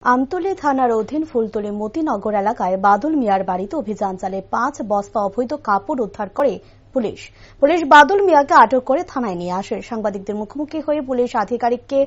আমতলী থানার অধীন ফুলতলী মতিনগর এলাকায় বাদল মিয়ার বাড়িতে অভিযান চালিয়ে 5 বস্তা অবৈধ কাপড় উদ্ধার করে পুলিশ। বাদল মিয়াকে আটক করে থানায় নিয়ে আসে। সাংবাদিকদের মুখোমুখি হয়ে পুলিশ আধিকারিককে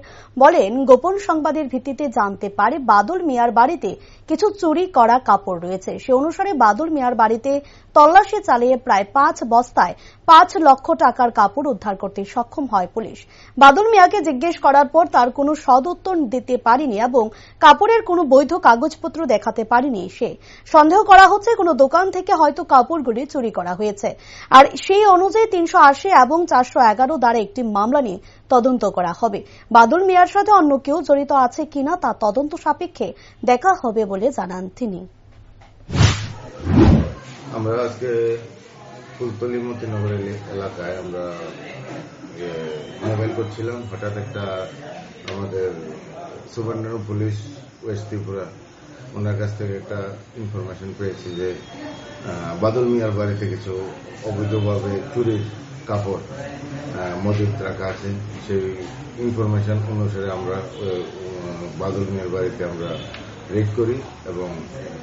বলেন, গোপন সংবাদের ভিত্তিতে জানতে পারে বাদল মিয়ার বাড়িতে কিছু চুরি করা কাপড় রয়েছে। সে অনুসারে বাদল মিয়ার বাড়িতে তল্লাশি চালিয়ে প্রায় 5 বস্তায় 5 লক্ষ টাকার কাপড় উদ্ধার করতে সক্ষম হয় পুলিশ। বাদল মিয়াকে জিজ্ঞেস করার পর তার কোনো সদুত্তর দিতে পারেনি এবং কাপড়ের কোনো বৈধ কাগজপত্র দেখাতে পারেনি সে। সন্দেহ করা হচ্ছে কোনো দোকান থেকে হয়তো কাপড়গুলি চুরি করা হয়েছে। আর সেই অনুযায়ী 380 এবং 411 দ্বারা একটি মামলা নিয়ে তদন্ত করা হবে। বাদল মিয়ার সাথে অন্য কেউ জড়িত আছে কিনা তা তদন্ত সাপেক্ষে দেখা হবে বলে জানান তিনি। আমরা আজকে ফুলতলী মতিনগর এলাকায় আমরা মোবাইল করছিলাম। হঠাৎ একটা আমাদের সুবর্ণপুর পুলিশ ওয়েস্ট ত্রিপুরা ওনার কাছ থেকে একটা ইনফরমেশন পেয়েছি যে বাদল মিয়ার বাড়িতে কিছু অবৈধভাবে চুরির কাপড় মজুত রাখা আছে। সেই ইনফরমেশন অনুসারে আমরা বাদল মিয়ার বাড়িতে আমরা রেড করি এবং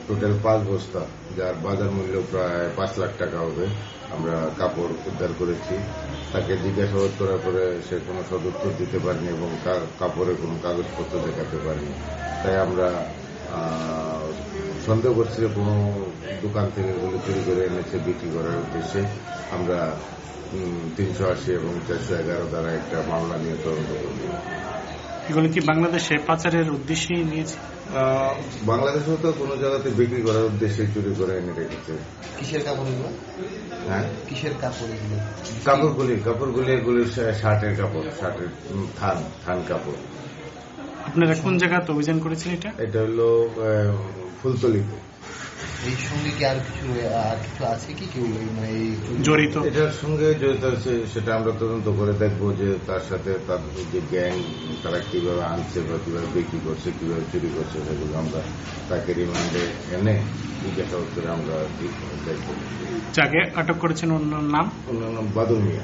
টোটাল 5 বস্তা, যার বাজার মূল্য প্রায় 5 লাখ টাকা হবে, আমরা কাপড় উদ্ধার করেছি। তাকে জিজ্ঞাসাবাদ করার পরে সে কোনো সদুত্তর দিতে পারেনি এবং কাপড়ের কোনো কাগজপত্র দেখাতে পারেনি। তাই আমরা সন্দেহ করছি যে কোনো দোকান থেকে এগুলো চুরি করে এনেছে বিক্রি করার উদ্দেশ্যে। আমরা 380 এবং 411 দ্বারা একটা মামলা নিয়ে তদন্ত করব। এগুলো কি বাংলাদেশে পাচারের উদ্দেশ্যে নিয়েছে? বাংলাদেশেও তো কোনো জায়গাতে বিক্রি করার উদ্দেশ্যে চুরি করে এনে রেখেছে। কিসের কাপড় এগুলো? হ্যাঁ, কিসের কাপড় এগুলো? কাপড়গুলি এগুলি শার্টের কাপড়, শার্টের থান কাপড়। আপনারা কোন জায়গাতে অভিযান করেছেন? এটা হলো ফুলতলীতে। এই সঙ্গে কি আর কিছু আছে কি কেউ জড়িত? এটার সঙ্গে জড়িত আছে সেটা আমরা তদন্ত করে দেখবো যে তার সাথে তার যে গ্যাং তারা কিভাবে আনছে বা কিভাবে বিক্রি করছে, কিভাবে চুরি করছে, সেগুলো আমরা তাকে রিমান্ডে এনে জিজ্ঞাসাবাদ করে আমরা দেখবো। যাকে আটক করেছেন অন্য নাম বাদল মিয়া।